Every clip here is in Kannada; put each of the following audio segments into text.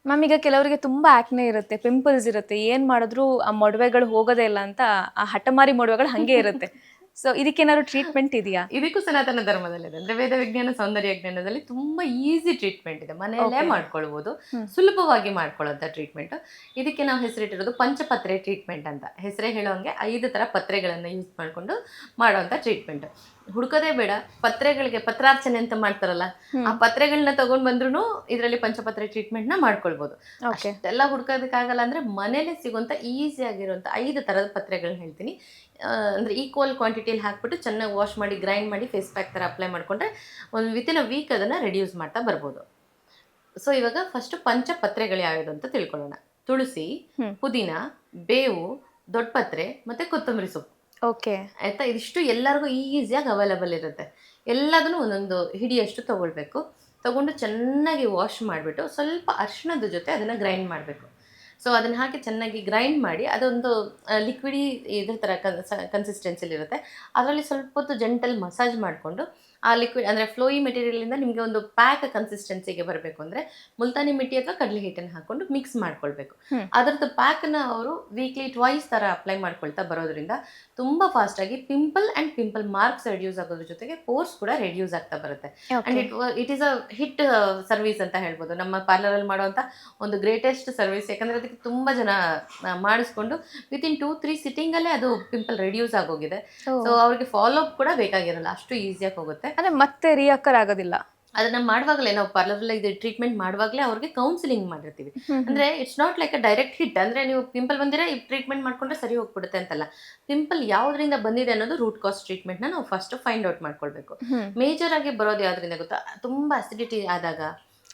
ಮ್ಯಾಮ್ ಈಗ ಕೆಲವರಿಗೆ ತುಂಬಾ ಆಕ್ನೆ ಇರುತ್ತೆ, ಪಿಂಪಲ್ಸ್ ಇರುತ್ತೆ, ಏನ್ ಮಾಡಿದ್ರು ಆ ಮೊಡವೆಗಳು ಹೋಗೋದೇ ಇಲ್ಲ ಅಂತ ಆ ಹಠಮಾರಿ ಮೊಡವೆಗಳು ಹಂಗೆ ಇರುತ್ತೆ. ಸೊ ಇದಕ್ಕೇನಾದ್ರು ಟ್ರೀಟ್ಮೆಂಟ್ ಇದೆಯಾ? ಇದಕ್ಕೂ ಸನಾತನ ಧರ್ಮದಲ್ಲಿದೆ. ಅಂದ್ರೆ ವೇದ ವಿಜ್ಞಾನ ಸೌಂದರ್ಯ ಜ್ಞಾನದಲ್ಲಿ ತುಂಬಾ ಈಸಿ ಟ್ರೀಟ್ಮೆಂಟ್ ಇದೆ. ಮನೆಯಲ್ಲೇ ಓಕೆ. ಮಾಡ್ಕೊಳ್ಬೋದು. ಹ್ಮ್. ಸುಲಭವಾಗಿ ಮಾಡ್ಕೊಳ್ಳೋಂಥ ಟ್ರೀಟ್ಮೆಂಟ್. ಇದಕ್ಕೆ ನಾವು ಹೆಸರಿಟ್ಟಿರೋದು ಪಂಚಪತ್ರೆ ಟ್ರೀಟ್ಮೆಂಟ್ ಅಂತ. ಹೆಸರೇ ಹೇಳೋಂಗೆ 5 ಥರ ಪತ್ರೆಗಳನ್ನು ಯೂಸ್ ಮಾಡಿಕೊಂಡು ಮಾಡೋಂಥ ಟ್ರೀಟ್ಮೆಂಟ್. ಹುಡ್ಕೋದೇ ಬೇಡ. ಪತ್ರೆಗಳಿಗೆ ಪತ್ರಾರ್ಚನೆ ಅಂತ ಮಾಡ್ತಾರಲ್ಲ, ಆ ಪತ್ರೆಗಳನ್ನ ತಗೊಂಡ್ ಬಂದ್ರೂ ಇದರಲ್ಲಿ ಪಂಚಪತ್ರೆ ಟ್ರೀಟ್ಮೆಂಟ್ನ ಮಾಡ್ಕೊಳ್ಬೋದು. ಓಕೆ. ಅಷ್ಟೆಲ್ಲ ಹುಡ್ಕೋದಕ್ಕಾಗಲ್ಲ ಅಂದ್ರೆ ಮನೇಲೆ ಸಿಗುವಂಥ ಈಸಿ ಆಗಿರುವಂಥ 5 ಥರದ ಪತ್ರೆಗಳನ್ನ ಹೇಳ್ತೀನಿ. ಅಂದರೆ ಈಕ್ವಲ್ ಕ್ವಾಂಟಿಟಿಯಲ್ಲಿ ಹಾಕ್ಬಿಟ್ಟು ಚೆನ್ನಾಗಿ ವಾಶ್ ಮಾಡಿ ಗ್ರೈಂಡ್ ಮಾಡಿ ಫೇಸ್ ಪ್ಯಾಕ್ ಥರ ಅಪ್ಲೈ ಮಾಡಿಕೊಂಡ್ರೆ ಒಂದು ವಿತಿನ್ ಅ ವೀಕ್ ಅದನ್ನು ರೆಡ್ಯೂಸ್ ಮಾಡ್ತಾ ಬರ್ಬೋದು. ಸೊ ಇವಾಗ ಫಸ್ಟು ಪಂಚಪತ್ರೆಗಳು ಯಾವ್ಯಾವುದು ಅಂತ ತಿಳ್ಕೊಳ್ಳೋಣ. ತುಳಸಿ, ಪುದೀನ, ಬೇವು, ದೊಡ್ಡಪತ್ರೆ ಮತ್ತು ಕೊತ್ತಂಬರಿ ಸೊಪ್ಪು. ಓಕೆ. ಆಯಿತಾ? ಇದಿಷ್ಟು ಎಲ್ಲರಿಗೂ ಈಸಿಯಾಗಿ ಅವೈಲಬಲ್ ಇರುತ್ತೆ. ಎಲ್ಲದನ್ನು ಒಂದೊಂದು ಹಿಡಿಯಷ್ಟು ತೊಗೊಳ್ಬೇಕು. ತೊಗೊಂಡು ಚೆನ್ನಾಗಿ ವಾಶ್ ಮಾಡಿಬಿಟ್ಟು ಸ್ವಲ್ಪ ಅರಿಶಿಣದ ಜೊತೆ ಅದನ್ನು ಗ್ರೈಂಡ್ ಮಾಡಬೇಕು. ಸೊ ಅದನ್ನು ಹಾಕಿ ಚೆನ್ನಾಗಿ ಗ್ರೈಂಡ್ ಮಾಡಿ ಅದೊಂದು ಲಿಕ್ವಿಡಿ ಇದ್ರ ಥರ ಕನ್ಸಿಸ್ಟೆನ್ಸಿಲಿರುತ್ತೆ. ಅದರಲ್ಲಿ ಸ್ವಲ್ಪ ಹೊತ್ತು ಜೆಂಟಲ್ ಮಸಾಜ್ ಮಾಡಿಕೊಂಡು ಆ ಲಿಕ್ವಿಡ್ ಅಂದರೆ ಫ್ಲೋಯಿ ಮೆಟೀರಿಯಲಿಂದ ನಿಮಗೆ ಒಂದು ಪ್ಯಾಕ್ ಕನ್ಸಿಸ್ಟೆನ್ಸಿಗೆ ಬರಬೇಕು ಅಂದರೆ ಮುಲ್ತಾನಿ ಮಿಟ್ಟಿ ಅಥವಾ ಕಡಲೆ ಹಿಟ್ಟನ್ನು ಹಾಕ್ಕೊಂಡು ಮಿಕ್ಸ್ ಮಾಡ್ಕೊಳ್ಬೇಕು. ಅದರದ್ದು ಪ್ಯಾಕ್ನ ಅವರು ವೀಕ್ಲಿ ಟ್ವೈಸ್ ಥರ ಅಪ್ಲೈ ಮಾಡ್ಕೊಳ್ತಾ ಬರೋದ್ರಿಂದ ತುಂಬ ಫಾಸ್ಟಾಗಿ pimple and pimple marks reduce ಆಗೋದ್ರ ಜೊತೆಗೆ ಪೋರ್ಸ್ ಕೂಡ ರೆಡ್ಯೂಸ್ ಆಗ್ತಾ ಬರುತ್ತೆ. And it is a hit service ಅಂತ ಹೇಳ್ಬೋದು. ನಮ್ಮ ಪಾರ್ಲರಲ್ಲಿ ಮಾಡುವಂಥ ಒಂದು ಗ್ರೇಟೆಸ್ಟ್ ಸರ್ವಿಸ್. ಯಾಕಂದರೆ ಅದಕ್ಕೆ ತುಂಬ ಜನ ಮಾಡಿಸ್ಕೊಂಡು ವಿತಿನ್ 2-3 ಸಿಟ್ಟಿಂಗಲ್ಲೇ ಅದು ಪಿಂಪಲ್ ರೆಡ್ಯೂಸ್ ಆಗೋಗಿದೆ. ಸೊ ಅವ್ರಿಗೆ ಫಾಲೋ ಅಪ್ ಕೂಡ ಬೇಕಾಗಿರಲ್ಲ, ಅಷ್ಟು ಈಸಿಯಾಗಿ ಹೋಗುತ್ತೆ. ಅಂದ್ರೆ ಮತ್ತೆ ರಿಯಾಕರ್ ಆಗೋದಿಲ್ಲ. ಅದನ್ನ ಮಾಡುವಾಗಲೇ ನಾವು ಪಾರ್ಲರಲ್ಲಿ ಇದು ಟ್ರೀಟ್ಮೆಂಟ್ ಮಾಡುವಾಗಲೇ ಅವ್ರಿಗೆ ಕೌನ್ಸಿಲಿಂಗ್ ಮಾಡಿರ್ತೀವಿ. ಅಂದ್ರೆ it's not like a direct hit. ಅಂದ್ರೆ ನೀವು ಪಿಂಪಲ್ ಬಂದಿರ ಈ ಟ್ರೀಟ್ಮೆಂಟ್ ಮಾಡ್ಕೊಂಡ್ರೆ ಸರಿ ಹೋಗ್ಬಿಡುತ್ತೆ ಅಂತಲ್ಲ. ಪಿಂಪಲ್ ಯಾವ್ದ್ರಿಂದ ಬಂದಿದೆ ಅನ್ನೋದು ರೂಟ್ ಕಾಸ್ ಟ್ರೀಟ್ಮೆಂಟ್ನ ನಾವು ಫಸ್ಟ್ ಫೈಂಡ್ ಔಟ್ ಮಾಡ್ಕೊಳ್ಬೇಕು. ಮೇಜರ್ ಆಗಿ ಬರೋದು ಯಾವ್ದ್ರಿಂದ ಗೊತ್ತಾ? ತುಂಬಾ ಅಸಿಡಿಟಿ ಆದಾಗ,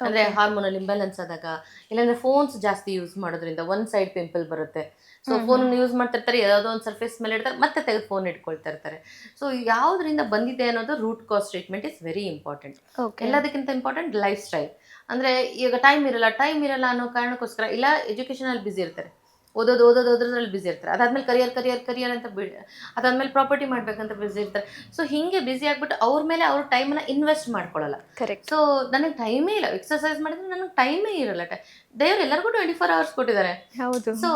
ಅಂದ್ರೆ ಹಾರ್ಮೋನಲ್ ಇಂಬ್ಯಾಲೆನ್ಸ್ ಆದಾಗ, ಇಲ್ಲಾಂದ್ರೆ ಫೋನ್ಸ್ ಜಾಸ್ತಿ ಯೂಸ್ ಮಾಡೋದ್ರಿಂದ ಒನ್ ಸೈಡ್ ಪಿಂಪಲ್ ಬರುತ್ತೆ. ಸೊ ಫೋನ್ ಯೂಸ್ ಮಾಡ್ತಿರ್ತಾರೆ, ಯಾವುದೋ ಒಂದು ಸರ್ಫೇಸ್ ಮೇಲೆ ಇಡ್ತಾರೆ, ಮತ್ತೆ ತೆಗೆದು ಫೋನ್ ಇಟ್ಕೊಳ್ತಾ ಇರ್ತಾರೆ. ಸೊ ಯಾವುದರಿಂದ ಬಂದಿದೆ ಅನ್ನೋದು root cause treatment is very important. ಎಲ್ಲದಕ್ಕಿಂತ ಇಂಪಾರ್ಟೆಂಟ್ ಲೈಫ್ ಸ್ಟೈಲ್. ಅಂದರೆ ಈಗ ಟೈಮ್ ಇರಲ್ಲ ಅನ್ನೋ ಕಾರಣಕ್ಕೋಸ್ಕರ, ಇಲ್ಲ ಎಜುಕೇಷನಲ್ಲಿ ಬ್ಯುಸಿ ಇರ್ತಾರೆ, ಓದೋದ್ರಲ್ಲಿ ಬ್ಯುಸಿ ಇರ್ತಾರೆ, ಅದಾದ್ಮೇಲೆ ಕರಿಯರ್ ಅಂತ ಅದಾದ್ಮೇಲೆ ಪ್ರಾಪರ್ಟಿ ಮಾಡ್ಬೇಕಂತ ಬ್ಯುಸಿ ಇರ್ತಾರೆ. ಸೊ ಹಿಂಗೆ ಬ್ಯುಸಿ ಆಗ್ಬಿಟ್ಟು ಅವ್ರ ಮೇಲೆ ಅವ್ರ ಟೈಮನ್ನ ಇನ್ವೆಸ್ಟ್ ಮಾಡ್ಕೊಳ್ಳಲ್ಲ. ಕರೆಕ್ಟ್. ಸೊ ನನಗೆ ಟೈಮೇ ಇಲ್ಲ, ಎಕ್ಸರ್ಸೈಸ್ ಮಾಡಿದ್ರೆ ನನಗೆ ಟೈಮೇ ಇರಲ್ಲ. ದೇವ್ರು ಎಲ್ಲರಿಗೂ 24 hours ಕೊಟ್ಟಿದ್ದಾರೆ. ಹೌದು. So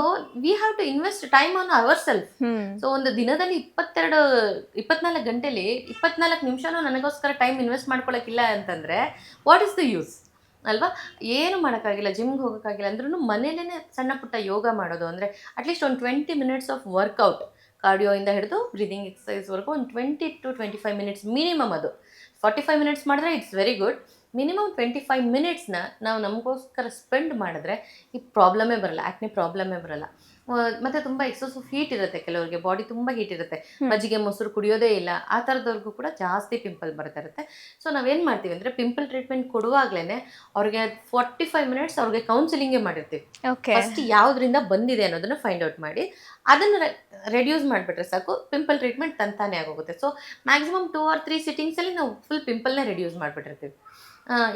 we have to invest time on our self. So ಒಂದು ದಿನದಲ್ಲಿ 24 ಗಂಟೆಲಿ 24 ನಿಮಿಷನೂ ನನಗೋಸ್ಕರ ಟೈಮ್ ಇನ್ವೆಸ್ಟ್ ಮಾಡ್ಕೊಳಕ್ಕಿಲ್ಲ ಅಂತಂದ್ರೆ ವಾಟ್ ಇಸ್ ದ ಯೂಸ್ ಅಲ್ವಾ? ಏನು ಮಾಡೋಕ್ಕಾಗಿಲ್ಲ, ಜಿಮ್ಗೆ ಹೋಗೋಕ್ಕಾಗಿಲ್ಲ ಅಂದ್ರೂ ಮನೇಲೇ ಸಣ್ಣ ಪುಟ್ಟ ಯೋಗ ಮಾಡೋದು, ಅಂದರೆ ಅಟ್ಲೀಸ್ಟ್ ಒಂದು 20 minutes ಆಫ್ ವರ್ಕೌಟ್, ಕಾರ್ಡಿಯೋಯಿಂದ ಹಿಡಿದು ಬ್ರೀದಿಂಗ್ ಎಕ್ಸಸೈಸ್ವರೆಗೂ ಒಂದು 20 to 25 minutes ಮಿನಿಮಮ್. ಅದು 45 minutes ಮಾಡಿದ್ರೆ ಇಟ್ಸ್ ವೆರಿ ಗುಡ್. ಮಿನಿಮಮ್ 25 minutesನ ನಾವು ನಮಗೋಸ್ಕರ ಸ್ಪೆಂಡ್ ಮಾಡಿದ್ರೆ ಈ ಪ್ರಾಬ್ಲಮೇ ಬರಲ್ಲ, ಆ್ಯಕ್ನೆ ಪ್ರಾಬ್ಲಮೇ ಬರಲ್ಲ. ಮತ್ತು ತುಂಬ ಎಕ್ಸಸ್ ಆಫ್ ಹೀಟ್ ಇರುತ್ತೆ ಕೆಲವರಿಗೆ, ಬಾಡಿ ತುಂಬ ಹೀಟ್ ಇರುತ್ತೆ, ಮಜ್ಜಿಗೆ ಮೊಸರು ಕುಡಿಯೋದೇ ಇಲ್ಲ, ಆ ಥರದವ್ರಿಗೂ ಕೂಡ ಜಾಸ್ತಿ ಪಿಂಪಲ್ ಬರ್ತಾ ಇರುತ್ತೆ. ಸೊ ನಾವೇನು ಮಾಡ್ತೀವಿ ಅಂದರೆ ಪಿಂಪಲ್ ಟ್ರೀಟ್ಮೆಂಟ್ ಕೊಡುವಾಗಲೇ ಅವ್ರಿಗೆ 45 minutes ಅವ್ರಿಗೆ ಕೌನ್ಸಿಲಿಂಗೇ ಮಾಡಿರ್ತೀವಿ. ಫಸ್ಟ್ ಯಾವುದರಿಂದ ಬಂದಿದೆ ಅನ್ನೋದನ್ನು ಫೈಂಡ್ ಔಟ್ ಮಾಡಿ ಅದನ್ನು ರೆಡ್ಯೂಸ್ ಮಾಡಿಬಿಟ್ರೆ ಸಾಕು, ಪಿಂಪಲ್ ಟ್ರೀಟ್ಮೆಂಟ್ ತಂತಾನೆ ಆಗೋಗುತ್ತೆ. ಸೊ ಮ್ಯಾಕ್ಸಿಮಮ್ 2 or 3 ಸಿಟ್ಟಿಂಗ್ಸಲ್ಲಿ ನಾವು ಫುಲ್ ಪಿಂಪಲ್ನೇ ರೆಡ್ಯೂಸ್ ಮಾಡಿಬಿಟ್ಟಿರ್ತೀವಿ.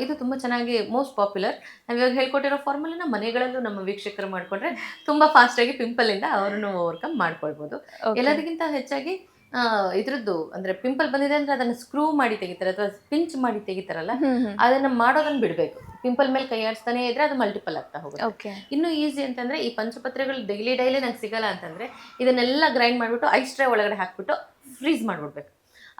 ಇದು ತುಂಬ ಚೆನ್ನಾಗಿ ಮೋಸ್ಟ್ ಪಾಪ್ಯುಲರ್. ನಾವು ಇವಾಗ ಹೇಳ್ಕೊಟ್ಟಿರೋ ಫಾರ್ಮುಲಾನ ಮನೆಗಳಲ್ಲೂ ನಮ್ಮ ವೀಕ್ಷಕರು ಮಾಡಿಕೊಂಡ್ರೆ ತುಂಬ ಫಾಸ್ಟಾಗಿ ಪಿಂಪಲಿಂದ ಅವ್ರನ್ನು ಓವರ್ಕಮ್ ಮಾಡ್ಕೊಳ್ಬೋದು. ಎಲ್ಲದಕ್ಕಿಂತ ಹೆಚ್ಚಾಗಿ ಇದ್ರದ್ದು ಅಂದರೆ ಪಿಂಪಲ್ ಬಂದಿದೆ ಅಂದರೆ ಅದನ್ನು ಸ್ಕ್ರೂ ಮಾಡಿ ತೆಗಿತಾರೆ ಅಥವಾ ಪಿಂಚ್ ಮಾಡಿ ತೆಗಿತಾರಲ್ಲ, ಅದನ್ನು ಮಾಡೋದನ್ನು ಬಿಡಬೇಕು. ಪಿಂಪಲ್ ಮೇಲೆ ಕೈ ಆಡಿಸ್ತಾನೆ ಇದ್ರೆ ಅದು ಮಲ್ಟಿಪಲ್ ಆಗ್ತಾ ಹೋಗುತ್ತೆ. ಇನ್ನೂ ಈಸಿ ಅಂತಂದರೆ ಈ ಪಂಚಪತ್ರೆಗಳು ಡೈಲಿ ನಂಗೆ ಸಿಗಲ್ಲ ಅಂತಂದರೆ ಇದನ್ನೆಲ್ಲ ಗ್ರೈಂಡ್ ಮಾಡಿಬಿಟ್ಟು ಐಸ್ ಟ್ರೇ ಒಳಗಡೆ ಹಾಕ್ಬಿಟ್ಟು ಫ್ರೀಸ್ ಮಾಡಿಬಿಡ್ಬೇಕು.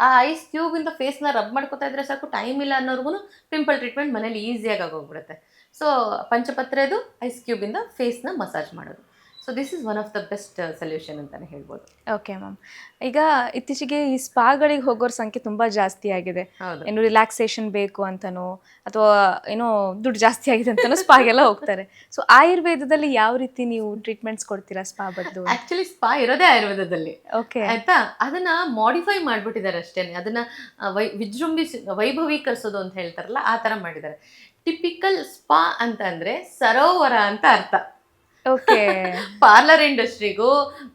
ಆ ಐಸ್ ಕ್ಯೂಬಿಂದ ಫೇಸ್ನ ರಬ್ ಮಾಡ್ಕೊತಾ ಇದ್ರೆ ಸಾಕು, ಟೈಮ್ ಇಲ್ಲ ಅನ್ನೋರ್ಗು ಪಿಂಪಲ್ ಟ್ರೀಟ್ಮೆಂಟ್ ಮನೇಲಿ ಈಸಿಯಾಗಿ ಆಗೋಗ್ಬಿಡುತ್ತೆ. ಸೊ ಪಂಚಪತ್ರೆದು ಐಸ್ ಕ್ಯೂಬಿಂದ ಫೇಸ್ನ ಮಸಾಜ್ ಮಾಡೋದು. So this is one of the best solution ಅಂತಲೇ ಹೇಳ್ಬೋದು. Okay ma'am. ಈಗ ಇತ್ತೀಚೆಗೆ ಈ ಸ್ಪಾಗಳಿಗೆ ಹೋಗೋರ ಸಂಖ್ಯೆ ತುಂಬ ಜಾಸ್ತಿ ಆಗಿದೆ. ಏನು ರಿಲ್ಯಾಕ್ಸೇಷನ್ ಬೇಕು ಅಂತನೋ ಅಥವಾ ಏನೋ ದುಡ್ಡು ಜಾಸ್ತಿ ಆಗಿದೆ ಅಂತನೋ ಸ್ಪಾಗೆಲ್ಲ ಹೋಗ್ತಾರೆ. ಸೊ ಆಯುರ್ವೇದದಲ್ಲಿ ಯಾವ ರೀತಿ ನೀವು ಟ್ರೀಟ್ಮೆಂಟ್ಸ್ ಕೊಡ್ತೀರಾ ಸ್ಪಾ ಬದಲು? ಆ್ಯಕ್ಚುಲಿ ಸ್ಪಾ ಇರೋದೇ ಆಯುರ್ವೇದದಲ್ಲಿ. ಓಕೆ. ಆಯ್ತಾ? ಅದನ್ನ ಮಾಡಿಫೈ ಮಾಡಿಬಿಟ್ಟಿದ್ದಾರೆ ಅಷ್ಟೇ. ಅದನ್ನ ವೈಭವೀಕರಿಸೋದು ಅಂತ ಹೇಳ್ತಾರಲ್ಲ, ಆ ಥರ ಮಾಡಿದ್ದಾರೆ. ಟಿಪಿಕಲ್ ಸ್ಪಾ ಅಂತ ಅಂದರೆ ಸರೋವರ ಅಂತ ಅರ್ಥ. ಓಕೆ. ಪಾರ್ಲರ್ ಇಂಡಸ್ಟ್ರಿಗೂ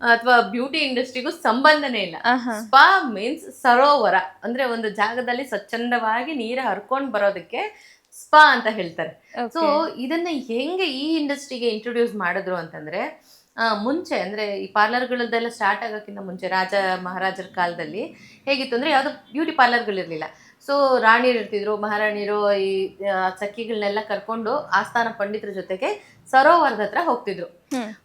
ಅಥವಾ ಬ್ಯೂಟಿ ಇಂಡಸ್ಟ್ರಿಗೂ ಸಂಬಂಧನೇ ಇಲ್ಲ. ಸ್ಪಾ ಮೀನ್ಸ್ ಸರೋವರ, ಅಂದ್ರೆ ಒಂದು ಜಾಗದಲ್ಲಿ ಸ್ವಚ್ಛಂದವಾಗಿ ನೀರು ಹರ್ಕೊಂಡು ಬರೋದಕ್ಕೆ ಸ್ಪಾ ಅಂತ ಹೇಳ್ತಾರೆ. ಸೊ ಇದನ್ನ ಹೆಂಗೆ ಈ ಇಂಡಸ್ಟ್ರಿಗೆ ಇಂಟ್ರೊಡ್ಯೂಸ್ ಮಾಡಿದ್ರು ಅಂತಂದ್ರೆ, ಮುಂಚೆ ಅಂದರೆ ಈ ಪಾರ್ಲರ್ಗಳದ್ದೆಲ್ಲ ಸ್ಟಾರ್ಟ್ ಆಗೋಕ್ಕಿಂತ ಮುಂಚೆ ರಾಜ ಮಹಾರಾಜರ ಕಾಲದಲ್ಲಿ ಹೇಗಿತ್ತು ಅಂದರೆ ಯಾವುದೋ ಬ್ಯೂಟಿ ಪಾರ್ಲರ್ಗಳಿರಲಿಲ್ಲ. ಸೊ ರಾಣಿಯರು ಇರ್ತಿದ್ರು, ಮಹಾರಾಣಿಯರು ಈ ಸಖಿಗಳನ್ನೆಲ್ಲ ಕರ್ಕೊಂಡು ಆಸ್ಥಾನ ಪಂಡಿತರ ಜೊತೆಗೆ ಸರೋವರದ ಹತ್ರ ಹೋಗ್ತಿದ್ರು.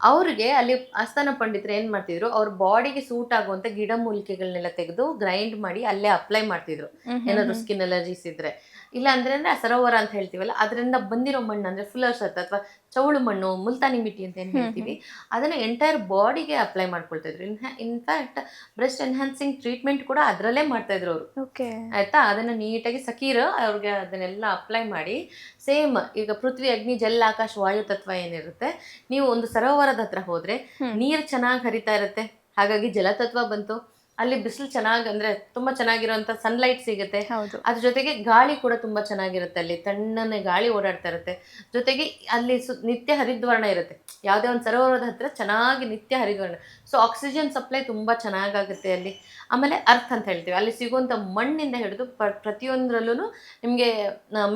ಅವ್ರಿಗೆ ಅಲ್ಲಿ ಆಸ್ಥಾನ ಪಂಡಿತರು ಏನ್ ಮಾಡ್ತಿದ್ರು, ಅವ್ರ ಬಾಡಿಗೆ ಸೂಟ್ ಆಗುವಂತ ಗಿಡಮೂಲಿಕೆಗಳನ್ನೆಲ್ಲ ತೆಗೆದು ಗ್ರೈಂಡ್ ಮಾಡಿ ಅಲ್ಲೇ ಅಪ್ಲೈ ಮಾಡ್ತಿದ್ರು, ಏನಾದ್ರು ಸ್ಕಿನ್ ಅಲರ್ಜೀಸ್ ಇದ್ರೆ. ಇಲ್ಲ ಅಂದ್ರೆ ಆ ಸರೋವರ ಅಂತ ಹೇಳ್ತೀವಲ್ಲ, ಅದರಿಂದ ಬಂದಿರೋ ಮಣ್ಣು ಅಂದ್ರೆ ಫುಲ್ಲರ್ಸ್ ಅಥವಾ ಚೌಳು ಮಣ್ಣು, ಮುಲ್ತಾನಿ ಮಿಟ್ಟಿ ಅಂತ ಏನ್ ಹೇಳ್ತೀವಿ, ಅದನ್ನ ಎಂಟೈರ್ ಬಾಡಿಗೆ ಅಪ್ಲೈ ಮಾಡ್ಕೊಳ್ತಾ ಇದ್ರು. ಇನ್ಫ್ಯಾಕ್ಟ್ ಬ್ರೆಸ್ಟ್ ಎನ್ಹಾನ್ಸಿಂಗ್ ಟ್ರೀಟ್ಮೆಂಟ್ ಕೂಡ ಅದ್ರಲ್ಲೇ ಮಾಡ್ತಾ ಇದ್ರು ಅವರು. ಆಯ್ತಾ, ಅದನ್ನ ನೀಟಾಗಿ ಸಕೀರ ಅವ್ರಿಗೆ ಅದನ್ನೆಲ್ಲ ಅಪ್ಲೈ ಮಾಡಿ, ಸೇಮ್ ಈಗ ಪೃಥ್ವಿ, ಅಗ್ನಿ, ಜಲ, ಆಕಾಶ, ವಾಯು ತತ್ವ ಏನಿರುತ್ತೆ, ನೀವು ಒಂದು ಸರೋವರದ ಹತ್ರ ಹೋದ್ರೆ ನೀರ್ ಚೆನ್ನಾಗಿ ಹರಿತಾ ಇರುತ್ತೆ, ಹಾಗಾಗಿ ಜಲತತ್ವ ಬಂತು. ಅಲ್ಲಿ ಬಿಸಿಲು ಚೆನ್ನಾಗಿ ಅಂದ್ರೆ ತುಂಬಾ ಚೆನ್ನಾಗಿರುವಂತ ಸನ್ಲೈಟ್ ಸಿಗುತ್ತೆ. ಅದ್ರ ಜೊತೆಗೆ ಗಾಳಿ ಕೂಡ ತುಂಬಾ ಚೆನ್ನಾಗಿರುತ್ತೆ, ಅಲ್ಲಿ ತಣ್ಣನೆ ಗಾಳಿ ಓಡಾಡ್ತಾ ಇರುತ್ತೆ. ಜೊತೆಗೆ ಅಲ್ಲಿ ನಿತ್ಯ ಹರಿದ್ವರ್ಣ ಇರುತ್ತೆ, ಯಾವುದೇ ಒಂದು ಸರೋವರದ ಹತ್ರ ಚೆನ್ನಾಗಿ ನಿತ್ಯ ಹರಿದ್ವರ್ಣ. ಸೊ ಆಕ್ಸಿಜನ್ ಸಪ್ಲೈ ತುಂಬಾ ಚೆನ್ನಾಗಾಗುತ್ತೆ ಅಲ್ಲಿ. ಆಮೇಲೆ ಅರ್ತ್ ಅಂತ ಹೇಳ್ತೀವಿ, ಅಲ್ಲಿ ಸಿಗುವಂತ ಮಣ್ಣಿಂದ ಹಿಡಿದು ಪ್ರತಿಯೊಂದರಲ್ಲೂ ನಿಮಗೆ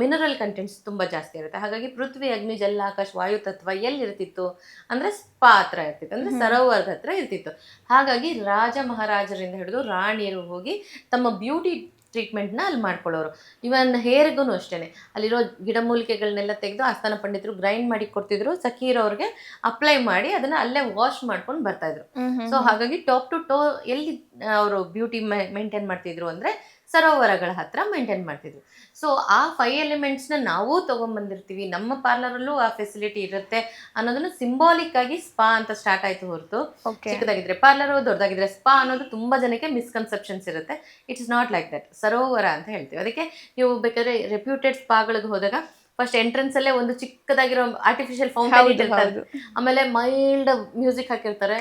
ಮಿನರಲ್ ಕಂಟೆಂಟ್ಸ್ ತುಂಬಾ ಜಾಸ್ತಿ ಇರುತ್ತೆ. ಹಾಗಾಗಿ ಪೃಥ್ವಿ, ಅಗ್ನಿ, ಜಲ, ಆಕಾಶ, ವಾಯು ತತ್ವ ಎಲ್ಲಿ ಇರ್ತಿತ್ತು ಅಂದ್ರೆ ಸ್ಪಾ ಹತ್ರ ಇರ್ತಿತ್ತು, ಅಂದ್ರೆ ಸರೋವರದ ಹತ್ರ ಇರ್ತಿತ್ತು. ಹಾಗಾಗಿ ರಾಜ ಮಹಾರಾಜರಿಂದ ಹಿಡಿದು ರಾಣಿಯರು ಹೋಗಿ ತಮ್ಮ ಬ್ಯೂಟಿ ಟ್ರೀಟ್ಮೆಂಟ್ನ ಅಲ್ಲಿ ಮಾಡ್ಕೊಳ್ಳೋರು. ಇವನ್ ಹೇರ್ಗೂ ಅಷ್ಟೇನೆ, ಅಲ್ಲಿರೋ ಗಿಡಮೂಲಿಕೆಗಳನ್ನೆಲ್ಲ ತೆಗೆದು ಆಸ್ಥಾನ ಪಂಡಿತರು ಗ್ರೈಂಡ್ ಮಾಡಿ ಕೊಡ್ತಿದ್ರು, ಸಖೀರವ್ರಿಗೆ ಅಪ್ಲೈ ಮಾಡಿ ಅದನ್ನ ಅಲ್ಲೇ ವಾಶ್ ಮಾಡ್ಕೊಂಡು ಬರ್ತಾ ಇದ್ರು. ಸೊ ಹಾಗಾಗಿ ಟಾಪ್ ಟು ಟೋ ಎಲ್ಲಿ ಅವರು ಬ್ಯೂಟಿ ಮೇಂಟೈನ್ ಮಾಡ್ತಿದ್ರು ಅಂದ್ರೆ ಸರೋವರಗಳ ಹತ್ರ ಮೇಂಟೈನ್ ಮಾಡ್ತಿದ್ರು. ಸೊ ಆ 5 ಎಲಿಮೆಂಟ್ಸ್ನ ನಾವು ತಗೊಂಡ್ಬಂದಿರ್ತೀವಿ, ನಮ್ಮ ಪಾರ್ಲರಲ್ಲೂ ಆ ಫೆಸಿಲಿಟಿ ಇರುತ್ತೆ ಅನ್ನೋದನ್ನ ಸಿಂಬಾಲಿಕ್ ಆಗಿ ಸ್ಪಾ ಅಂತ ಸ್ಟಾರ್ಟ್ ಆಯ್ತು ಹೊರತು, ಚಿಕ್ಕದಾಗಿದ್ರೆ ಪಾರ್ಲರ್, ದೊಡ್ಡದಾಗಿದ್ರೆ ಸ್ಪಾ ಅನ್ನೋದು ತುಂಬಾ ಜನಕ್ಕೆ ಮಿಸ್ಕನ್ಸೆಪ್ಷನ್ಸ್ ಇರುತ್ತೆ. It's not like that. ಸರೋವರ ಅಂತ ಹೇಳ್ತೀವಿ. ಅದಕ್ಕೆ ನೀವು ಬೇಕಾದ್ರೆ ರೆಪ್ಯೂಟೆಡ್ ಸ್ಪಾಗಳಿಗೆ ಹೋದಾಗ ಫಸ್ಟ್ ಎಂಟ್ರೆನ್ಸ್ ಅಲ್ಲೇ ಒಂದು ಚಿಕ್ಕದಾಗಿರೋ ಆರ್ಟಿಫಿಷಿಯಲ್ ಫೌಂಟೈನ್ ಇಟ್ಟಿರ್ತಾರೆ, ಆಮೇಲೆ ಮೈಲ್ಡ್ ಮ್ಯೂಸಿಕ್ ಹಾಕಿರ್ತಾರೆ,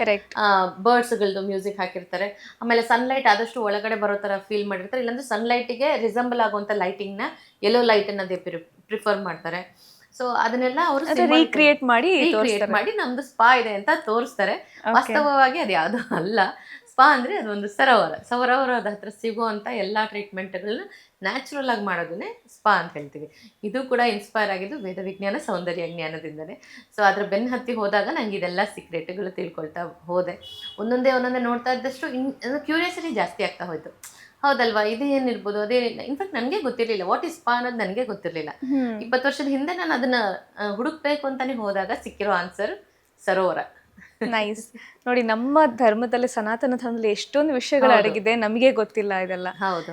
ಬರ್ಡ್ಸ್ ಗಳದ್ದು ಮ್ಯೂಸಿಕ್ ಹಾಕಿರ್ತಾರೆ, ಆಮೇಲೆ ಸನ್ಲೈಟ್ ಆದಷ್ಟು ಒಳಗಡೆ ಬರೋ ತರ ಫೀಲ್ ಮಾಡಿರ್ತಾರೆ. ಇಲ್ಲಾಂದ್ರೆ ಸನ್ಲೈಟಿಗೆ ರಿಸಂಬಲ್ ಆಗುವಂತ ಲೈಟಿಂಗ್ ನ, ಯೆಲ್ಲೋ ಲೈಟ್ ಅನ್ನ ಪ್ರಿಫರ್ ಮಾಡ್ತಾರೆ. ಸೊ ಅದನ್ನೆಲ್ಲ ಅವರು ರೀಕ್ರಿಯೇಟ್ ಮಾಡಿ ನಮ್ದು ಸ್ಪಾ ಇದೆ ಅಂತ ತೋರಿಸ್ತಾರೆ. ವಾಸ್ತವವಾಗಿ ಅದು ಯಾವುದು ಅಲ್ಲ. ಸ್ಪಾ ಅಂದ್ರೆ ಅದೊಂದು ಸರೋವರದ ಹತ್ರ ಸಿಗುವಂತ ಎಲ್ಲಾ ಟ್ರೀಟ್ಮೆಂಟ್ಗಳನ್ನ ನ್ಯಾಚುರಲ್ ಆಗಿ ಮಾಡೋದನ್ನೇ ಸ್ಪಾ ಅಂತ ಹೇಳ್ತೀವಿ. ಇದು ಕೂಡ ಇನ್ಸ್ಪೈರ್ ಆಗಿದ್ದು ವೇದ ವಿಜ್ಞಾನ ಸೌಂದರ್ಯ ಜ್ಞಾನದಿಂದನೇ. ಸೊ ಅದ್ರ ಬೆನ್ನ ಹತ್ತಿ ಹೋದಾಗ ನಂಗೆ ಇದೆಲ್ಲ ಸೀಕ್ರೆಟ್ಗಳು ತಿಳ್ಕೊಳ್ತಾ ಹೋದೆ. ಒಂದೊಂದೇ ನೋಡ್ತಾ ಇದ್ದಷ್ಟು ಕ್ಯೂರಿಯಾಸಿಟಿ ಜಾಸ್ತಿ ಆಗ್ತಾ ಹೋಯ್ತು. ಹೌದಲ್ವಾ, ಇದು ಏನಿರ್ಬೋದು, ಅದೇ. ಇನ್ಫ್ಯಾಕ್ಟ್ ನನಗೆ ಗೊತ್ತಿರಲಿಲ್ಲ ವಾಟ್ ಇಸ್ ಸ್ಪಾ ಅನ್ನೋದು, ನನಗೆ ಗೊತ್ತಿರಲಿಲ್ಲ. 20 ವರ್ಷದ ಹಿಂದೆ ನಾನು ಅದನ್ನ ಹುಡುಕ್ಬೇಕು ಅಂತಾನೆ ಹೋದಾಗ ಸಿಕ್ಕಿರೋ ಆನ್ಸರ್ ಸರೋವರ. ನೈಸ್. ನೋಡಿ, ನಮ್ಮ ಧರ್ಮದಲ್ಲಿ, ಸನಾತನ ಧರ್ಮದಲ್ಲಿ ಎಷ್ಟೊಂದು ವಿಷಯಗಳು ಅಡಗಿದೆ, ನಮಗೆ ಗೊತ್ತಿಲ್ಲ ಇದೆಲ್ಲ. ಹೌದು.